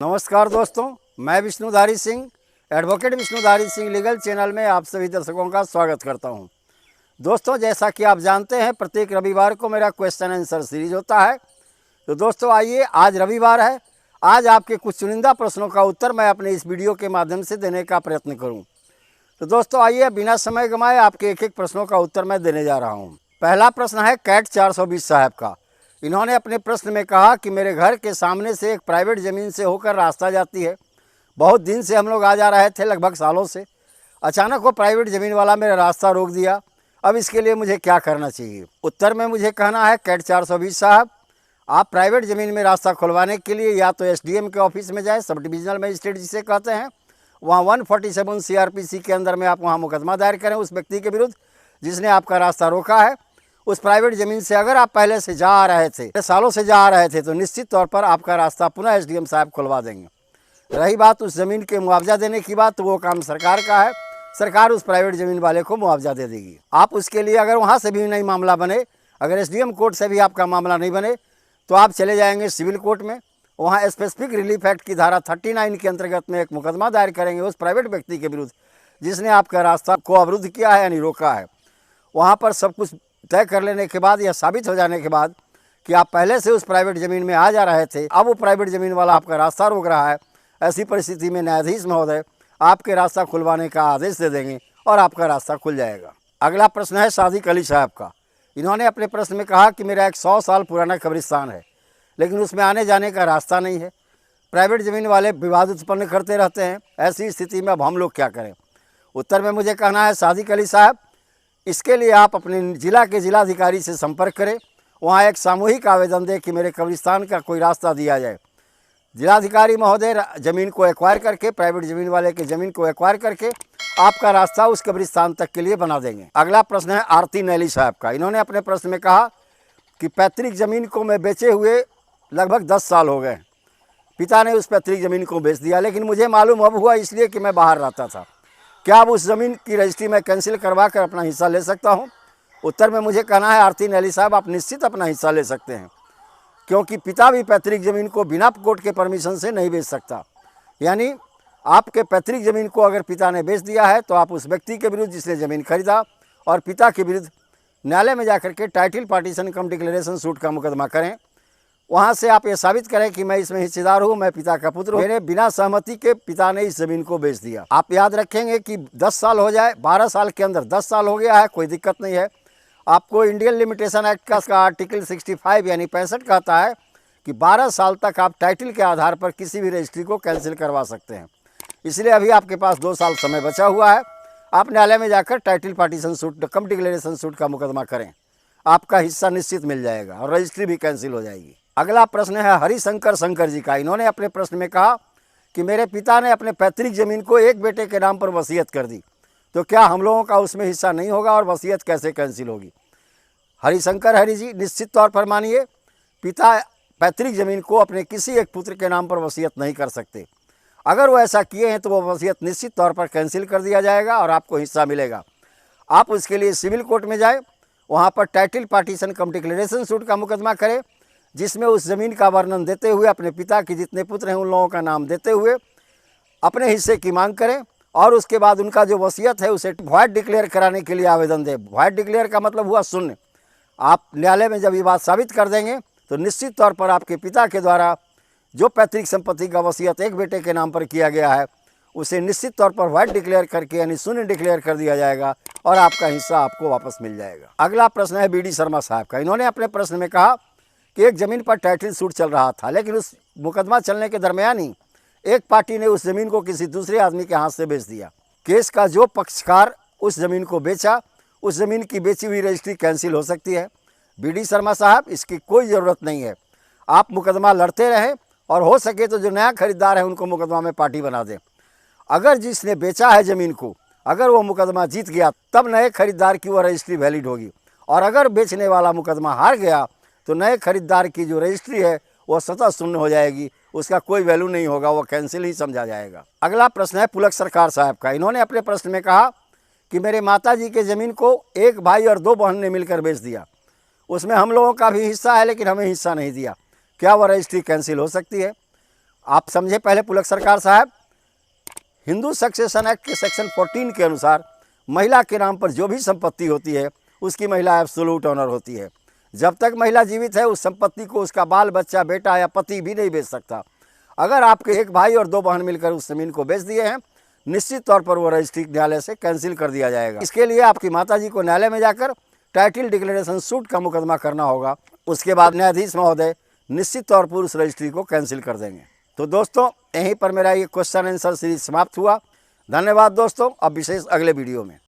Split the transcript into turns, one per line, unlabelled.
नमस्कार दोस्तों, मैं Vishnudhari Singh, advocate Vishnudhari Singh legal channel में आप सभी दर्शकों का स्वागत करता हूं। दोस्तों, जैसा कि आप जानते हैं, प्रत्येक रविवार को मेरा क्वेश्चन आंसर सीरीज होता है। तो दोस्तों आइए, आज रविवार है। आज आपके कुछ चुनिंदा प्रश्नों का उत्तर मैं अपने इस वीडियो के माध्यम से देने का प्रयत्न करूँ। तो दोस्तों आइए, बिना समय गंवाए आपके एक एक प्रश्नों का उत्तर मैं देने जा रहा हूँ। पहला प्रश्न है कैट 420 साहब का। इन्होंने अपने प्रश्न में कहा कि मेरे घर के सामने से एक प्राइवेट ज़मीन से होकर रास्ता जाती है। बहुत दिन से हम लोग आ जा रहे थे, लगभग सालों से। अचानक वो प्राइवेट ज़मीन वाला मेरा रास्ता रोक दिया। अब इसके लिए मुझे क्या करना चाहिए? उत्तर में मुझे कहना है कैट 420 साहब, आप प्राइवेट ज़मीन में रास्ता खुलवाने के लिए या तो एसडीएम के ऑफिस में जाए, सब डिविजनल मजिस्ट्रेट जिसे कहते हैं, वहाँ 147 सीआरपीसी के अंदर में आप वहाँ मुकदमा दायर करें उस व्यक्ति के विरुद्ध जिसने आपका रास्ता रोका है। उस प्राइवेट ज़मीन से अगर आप पहले से जा आ रहे थे, सालों से जा आ रहे थे, तो निश्चित तौर पर आपका रास्ता पुनः एसडीएम साहब खुलवा देंगे। रही बात उस ज़मीन के मुआवजा देने की बात, तो वो काम सरकार का है। सरकार उस प्राइवेट ज़मीन वाले को मुआवजा दे देगी। आप उसके लिए अगर वहाँ से भी नहीं मामला बने, अगर एसडीएम कोर्ट से भी आपका मामला नहीं बने, तो आप चले जाएंगे सिविल कोर्ट में। वहाँ स्पेसिफिक रिलीफ एक्ट की धारा 39 के अंतर्गत में एक मुकदमा दायर करेंगे उस प्राइवेट व्यक्ति के विरुद्ध जिसने आपका रास्ता को अवरुद्ध किया है, यानी रोका है। वहाँ पर सब कुछ तय कर लेने के बाद या साबित हो जाने के बाद कि आप पहले से उस प्राइवेट ज़मीन में आ जा रहे थे, अब वो प्राइवेट ज़मीन वाला आपका रास्ता रोक रहा है, ऐसी परिस्थिति में न्यायाधीश महोदय आपके रास्ता खुलवाने का आदेश दे देंगे और आपका रास्ता खुल जाएगा। अगला प्रश्न है सादिक अली साहब का। इन्होंने अपने प्रश्न में कहा कि मेरा एक 100 साल पुराना कब्रिस्तान है, लेकिन उसमें आने जाने का रास्ता नहीं है। प्राइवेट ज़मीन वाले विवाद उत्पन्न करते रहते हैं। ऐसी स्थिति में अब हम लोग क्या करें? उत्तर में मुझे कहना है सादिक अली साहब, इसके लिए आप अपने जिला के जिलाधिकारी से संपर्क करें। वहाँ एक सामूहिक आवेदन दें कि मेरे कब्रिस्तान का कोई रास्ता दिया जाए। जिलाधिकारी महोदय ज़मीन को एक्वायर करके, प्राइवेट ज़मीन वाले की ज़मीन को एक्वायर करके आपका रास्ता उस कब्रिस्तान तक के लिए बना देंगे। अगला प्रश्न है आरती नैली साहब का। इन्होंने अपने प्रश्न में कहा कि पैतृक ज़मीन को मैं बेचे हुए लगभग 10 साल हो गए। पिता ने उस पैतृक ज़मीन को बेच दिया, लेकिन मुझे मालूम अब हुआ इसलिए कि मैं बाहर रहता था। क्या अब उस ज़मीन की रजिस्ट्री मैं कैंसिल करवा कर अपना हिस्सा ले सकता हूँ? उत्तर में मुझे कहना है आरती नैली साहब, आप निश्चित अपना हिस्सा ले सकते हैं, क्योंकि पिता भी पैतृक ज़मीन को बिना कोर्ट के परमिशन से नहीं बेच सकता। यानी आपके पैतृक ज़मीन को अगर पिता ने बेच दिया है तो आप उस व्यक्ति के विरुद्ध जिसने ज़मीन खरीदा और पिता के विरुद्ध न्यायालय में जाकर के टाइटल पार्टीशन कम डिक्लेरेशन सूट का मुकदमा करें। वहाँ से आप ये साबित करें कि मैं इसमें हिस्सेदार हूँ, मैं पिता का पुत्र हूँ, मेरे बिना सहमति के पिता ने इस ज़मीन को बेच दिया। आप याद रखेंगे कि 10 साल हो जाए, 12 साल के अंदर 10 साल हो गया है, कोई दिक्कत नहीं है। आपको इंडियन लिमिटेशन एक्ट का आर्टिकल 65 यानी 65 कहता है कि 12 साल तक आप टाइटल के आधार पर किसी भी रजिस्ट्री को कैंसिल करवा सकते हैं। इसलिए अभी आपके पास 2 साल समय बचा हुआ है। आप न्यायालय में जाकर टाइटल पार्टीशन सूट, कम डिक्लेरेशन सूट का मुकदमा करें, आपका हिस्सा निश्चित मिल जाएगा और रजिस्ट्री भी कैंसिल हो जाएगी। अगला प्रश्न है हरिशंकर शंकर जी का। इन्होंने अपने प्रश्न में कहा कि मेरे पिता ने अपने पैतृक ज़मीन को एक बेटे के नाम पर वसीयत कर दी, तो क्या हम लोगों का उसमें हिस्सा नहीं होगा और वसीयत कैसे कैंसिल होगी? हरिशंकर हरि जी, निश्चित तौर पर मानिए, पिता पैतृक ज़मीन को अपने किसी एक पुत्र के नाम पर वसीयत नहीं कर सकते। अगर वो ऐसा किए हैं तो वो वसीयत निश्चित तौर पर कैंसिल कर दिया जाएगा और आपको हिस्सा मिलेगा। आप उसके लिए सिविल कोर्ट में जाए, वहाँ पर टाइटल पार्टीशन कम डिक्लेरेशन सूट का मुकदमा करें, जिसमें उस ज़मीन का वर्णन देते हुए अपने पिता के जितने पुत्र हैं उन लोगों का नाम देते हुए अपने हिस्से की मांग करें और उसके बाद उनका जो वसीयत है उसे वॉइड डिक्लेयर कराने के लिए आवेदन दें। वॉइड डिक्लेयर का मतलब हुआ शून्य। आप न्यायालय में जब ये बात साबित कर देंगे तो निश्चित तौर पर आपके पिता के द्वारा जो पैतृक संपत्ति का वसीयत एक बेटे के नाम पर किया गया है उसे निश्चित तौर पर वॉइड डिक्लेयर करके यानी शून्य डिक्लेयर कर दिया जाएगा और आपका हिस्सा आपको वापस मिल जाएगा। अगला प्रश्न है बीडी शर्मा साहब का। इन्होंने अपने प्रश्न में कहा कि एक ज़मीन पर टाइटल सूट चल रहा था, लेकिन उस मुकदमा चलने के दरमियान ही एक पार्टी ने उस ज़मीन को किसी दूसरे आदमी के हाथ से बेच दिया। केस का जो पक्षकार उस ज़मीन को बेचा, उस ज़मीन की बेची हुई रजिस्ट्री कैंसिल हो सकती है। बीडी शर्मा साहब, इसकी कोई ज़रूरत नहीं है। आप मुकदमा लड़ते रहें और हो सके तो जो नया खरीदार है उनको मुकदमा में पार्टी बना दें। अगर जिसने बेचा है ज़मीन को, अगर वो मुकदमा जीत गया तब नए खरीदार की वो रजिस्ट्री वैलिड होगी, और अगर बेचने वाला मुकदमा हार गया तो नए खरीदार की जो रजिस्ट्री है वो स्वतः शून्य हो जाएगी, उसका कोई वैल्यू नहीं होगा, वो कैंसिल ही समझा जाएगा। अगला प्रश्न है पुलक सरकार साहब का। इन्होंने अपने प्रश्न में कहा कि मेरे माताजी के ज़मीन को एक भाई और 2 बहन ने मिलकर बेच दिया, उसमें हम लोगों का भी हिस्सा है लेकिन हमें हिस्सा नहीं दिया, क्या वह रजिस्ट्री कैंसिल हो सकती है? आप समझे पहले पुलक सरकार साहब, हिंदू सक्सेशन एक्ट के सेक्शन 14 के अनुसार महिला के नाम पर जो भी संपत्ति होती है उसकी महिला एब्सोल्यूट ऑनर होती है। जब तक महिला जीवित है उस संपत्ति को उसका बाल बच्चा, बेटा या पति भी नहीं बेच सकता। अगर आपके एक भाई और 2 बहन मिलकर उस ज़मीन को बेच दिए हैं, निश्चित तौर पर वो रजिस्ट्री न्यायालय से कैंसिल कर दिया जाएगा। इसके लिए आपकी माताजी को न्यायालय में जाकर टाइटल डिक्लेरेशन सूट का मुकदमा करना होगा। उसके बाद न्यायाधीश महोदय निश्चित तौर पर उस रजिस्ट्री को कैंसिल कर देंगे। तो दोस्तों, यहीं पर मेरा ये क्वेश्चन आंसर सीरीज समाप्त हुआ। धन्यवाद दोस्तों। अब विशेष अगले वीडियो में।